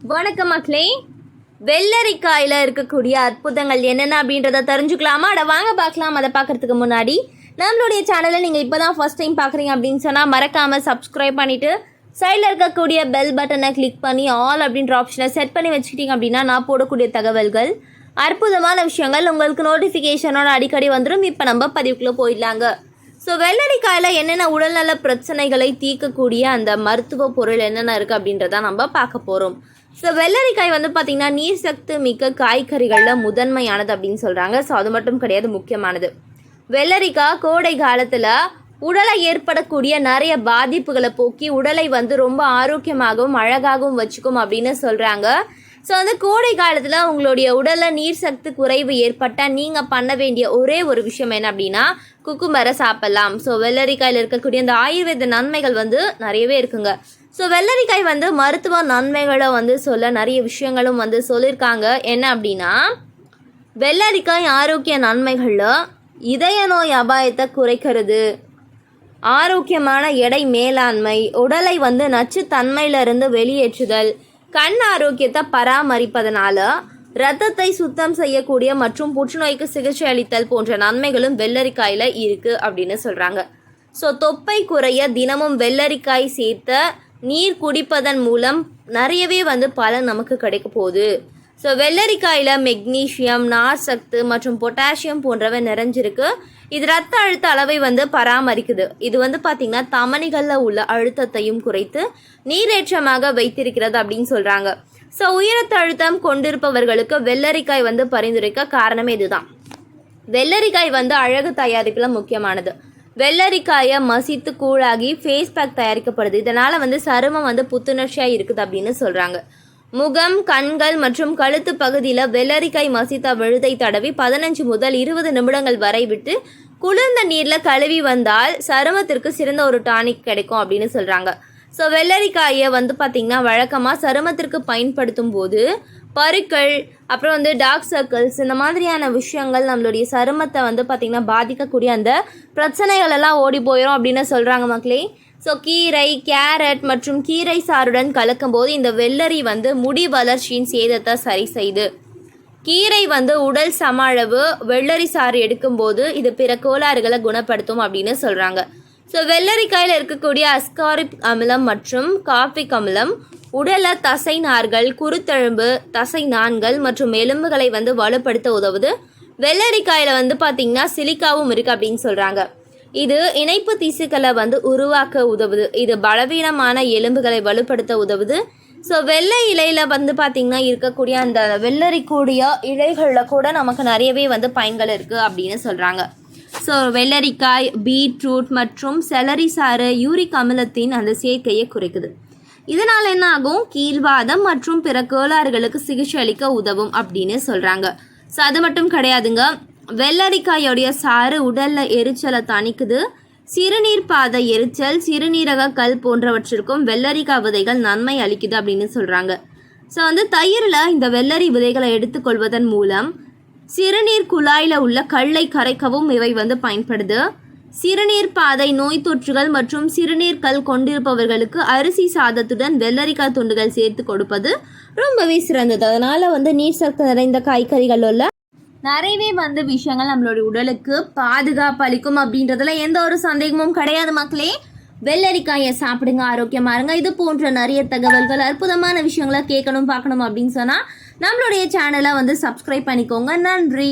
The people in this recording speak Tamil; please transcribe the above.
வணக்கம் மக்களே. வெள்ளரிக்காயில் இருக்கக்கூடிய அற்புதங்கள் என்னென்ன அப்படின்றத தெரிஞ்சுக்கலாமா? அதை வாங்க பார்க்கலாம். அதை பார்க்குறதுக்கு முன்னாடி நம்மளுடைய சேனலை நீங்கள் இப்போ தான் ஃபஸ்ட் டைம் பார்க்குறீங்க அப்படின்னு சொன்னால் மறக்காமல் சப்ஸ்கிரைப் பண்ணிவிட்டு சைடில் இருக்கக்கூடிய பெல் பட்டனை கிளிக் பண்ணி ஆல் அப்படின்ற ஆப்ஷனை செட் பண்ணி வச்சுக்கிட்டீங்க அப்படின்னா நான் போடக்கூடிய தகவல்கள், அற்புதமான விஷயங்கள் உங்களுக்கு நோட்டிஃபிகேஷனோட அடிக்கடி வந்துடும். இப்போ நம்ம பதிவுக்குள்ளே போயிடலாங்க. ஸோ வெள்ளரிக்காயில் என்னென்ன உடல்நல பிரச்சனைகளை தீர்க்கக்கூடிய அந்த மருத்துவ பொருள் என்னென்ன இருக்குது அப்படின்றத நம்ம பார்க்க போகிறோம். ஸோ வெள்ளரிக்காய் பார்த்திங்கன்னா நீர் சத்து மிக்க காய்கறிகளில் முதன்மையானது அப்படின்னு சொல்கிறாங்க. ஸோ அது மட்டும் கிடையாது, முக்கியமானது. வெள்ளரிக்காய் கோடை காலத்தில் உடலை ஏற்படக்கூடிய நிறைய பாதிப்புகளை போக்கி உடலை ரொம்ப ஆரோக்கியமாகவும் அழகாகவும் வச்சுக்கும் அப்படின்னு சொல்கிறாங்க. ஸோ கோடை காலத்தில் உங்களுடைய உடலில் நீர் சத்து குறைவு ஏற்பட்டால் நீங்கள் பண்ண வேண்டிய ஒரே ஒரு விஷயம் என்ன அப்படின்னா குக்கும்பரை சாப்பிட்லாம். ஸோ வெள்ளரிக்காயில் இருக்கக்கூடிய அந்த ஆயுர்வேத நன்மைகள் நிறையவே இருக்குங்க. ஸோ வெள்ளரிக்காய் மருத்துவ நன்மைகளை சொல்ல நிறைய விஷயங்களும் சொல்லியிருக்காங்க. என்ன அப்படின்னா, வெள்ளரிக்காய் ஆரோக்கிய நன்மைகளில் இதய நோய் அபாயத்தை குறைக்கிறது, ஆரோக்கியமான எடை மேலாண்மை, உடலை நச்சுத்தன்மையிலிருந்து வெளியேற்றுதல், கண் ஆரோக்கியத்தை பராமரிப்பதனால இரத்தத்தை சுத்தம் செய்யக்கூடிய மற்றும் புற்றுநோய்க்கு சிகிச்சை அளித்தல் போன்ற நன்மைகளும் வெள்ளரிக்காயில் இருக்குது அப்படின்னு சொல்கிறாங்க. ஸோ தொப்பை குறைய தினமும் வெள்ளரிக்காய் சேர்த்த நீர் குடிப்பதன் மூலம் நிறையவே பலன் நமக்கு கிடைக்க போகுது. ஸோ வெள்ளரிக்காயில் மெக்னீஷியம், நார் சத்து மற்றும் பொட்டாசியம் போன்றவை நிறைஞ்சிருக்கு. இது ரத்த அழுத்த அளவை பராமரிக்குது. இது பார்த்திங்கன்னா தமனிகளில் உள்ள அழுத்தத்தையும் குறைத்து நீரேற்றமாக வைத்திருக்கிறது அப்படின்னு சொல்கிறாங்க. ஸோ உயரத்த அழுத்தம் கொண்டிருப்பவர்களுக்கு வெள்ளரிக்காய் பரிந்துரைக்க காரணமே இதுதான். வெள்ளரிக்காய் அழகு தயாரிப்பில் முக்கியமானது. வெள்ளரிக்காயை மசித்து கூழாகி ஃபேஸ் பேக் தயாரிக்கப்படுது. இதனால் சருமம் புத்துணர்ச்சியாக இருக்குது அப்படின்னு சொல்கிறாங்க. முகம், கண்கள் மற்றும் கழுத்து பகுதியில் வெள்ளரிக்காய் மசித்த விழுதை தடவி 15 முதல் 20 நிமிடங்கள் வரை விட்டு குளிர்ந்த நீரில் கழுவி வந்தால் சருமத்திற்கு சிறந்த ஒரு டானிக் கிடைக்கும் அப்படின்னு சொல்கிறாங்க. ஸோ வெள்ளரிக்காயை பார்த்திங்கன்னா வழக்கமாக சருமத்திற்கு பயன்படுத்தும் போது பருக்கள், அப்புறம் டார்க் சர்க்கிள்ஸ், இந்த மாதிரியான விஷயங்கள் நம்மளுடைய சருமத்தை பார்த்திங்கன்னா பாதிக்கக்கூடிய அந்த பிரச்சனைகள் எல்லாம் ஓடி போயிடும் அப்படின்னு சொல்கிறாங்க மக்களே. ஸோ கீரை, கேரட் மற்றும் கீரை சாறுடன் கலக்கும்போது இந்த வெள்ளரி முடி வளர்ச்சியின் சேதத்தை சரி செய்து, கீரை உடல் சம அளவு, வெள்ளரி சாறு எடுக்கும்போது இது பிற கோளாறுகளை குணப்படுத்தும் அப்படின்னு சொல்கிறாங்க. ஸோ வெள்ளரிக்காயில் இருக்கக்கூடிய அஸ்காரிக் அமிலம் மற்றும் கார்பிக் அமிலம் உடலை தசை நார்கள், குருத்தெலும்பு, தசை நான்கள் மற்றும் எலும்புகளை வலுப்படுத்த உதவுது. வெள்ளரிக்காயில் பார்த்திங்கன்னா சிலிக்காவும் இருக்குது அப்படின்னு சொல்கிறாங்க. இது இணைப்பு திசுக்களை உருவாக்க உதவுது. இது பலவீனமான எலும்புகளை வலுப்படுத்த உதவுது. ஸோ வெள்ளை இலையில் பார்த்திங்கன்னா இருக்கக்கூடிய அந்த வெள்ளரிக்கூடிய இலைகளில் கூட நமக்கு நிறையவே பயன்கள் இருக்குது அப்படின்னு சொல்கிறாங்க. ஸோ வெள்ளரிக்காய், பீட்ரூட் மற்றும் செலரி சாறு யூரிக் அமிலத்தின் அந்த சேர்க்கையை குறைக்குது. இதனால் என்ன ஆகும்? கீழ்வாதம் மற்றும் பிற கோளாறுகளுக்கு சிகிச்சை அளிக்க உதவும் அப்படின்னு சொல்கிறாங்க. ஸோ அது மட்டும் கிடையாதுங்க, வெள்ளரிக்காயோடைய சாறு உடலில் எரிச்சலை தணிக்குது. சிறுநீர் பாதை எரிச்சல், சிறுநீரக கல் போன்றவற்றிற்கும் வெள்ளரிக்காய் விதைகள் நன்மை அளிக்குது அப்படின்னு சொல்கிறாங்க. ஸோ தயிரில் இந்த வெள்ளரி விதைகளை எடுத்துக்கொள்வதன் மூலம் சிறுநீர் குழாயில் உள்ள கல்லை கரைக்கவும் இவை பயன்படுது. சிறுநீர் பாதை நோய் தொற்றுகள் மற்றும் சிறுநீர் கல் கொண்டிருப்பவர்களுக்கு அரிசி சாதத்துடன் வெள்ளரிக்காய் துண்டுகள் சேர்த்து கொடுப்பது ரொம்பவே சிறந்தது. அதனால் நீர் சத்து நிறைந்த காய்கறிகள் உள்ள நிறையவே விஷயங்கள் நம்மளுடைய உடலுக்கு பாதுகாப்பு அளிக்கும் அப்படின்றதுல எந்த ஒரு சந்தேகமும் கிடையாது மக்களே. வெள்ளரிக்காயை சாப்பிடுங்க, ஆரோக்கியமா இருங்க. இது போன்ற நிறைய தகவல்கள், அற்புதமான விஷயங்களை கேட்கணும், பார்க்கணும் அப்படின்னு சொன்னால் நம்மளுடைய சேனலை சப்ஸ்கிரைப் பண்ணிக்கோங்க. நன்றி.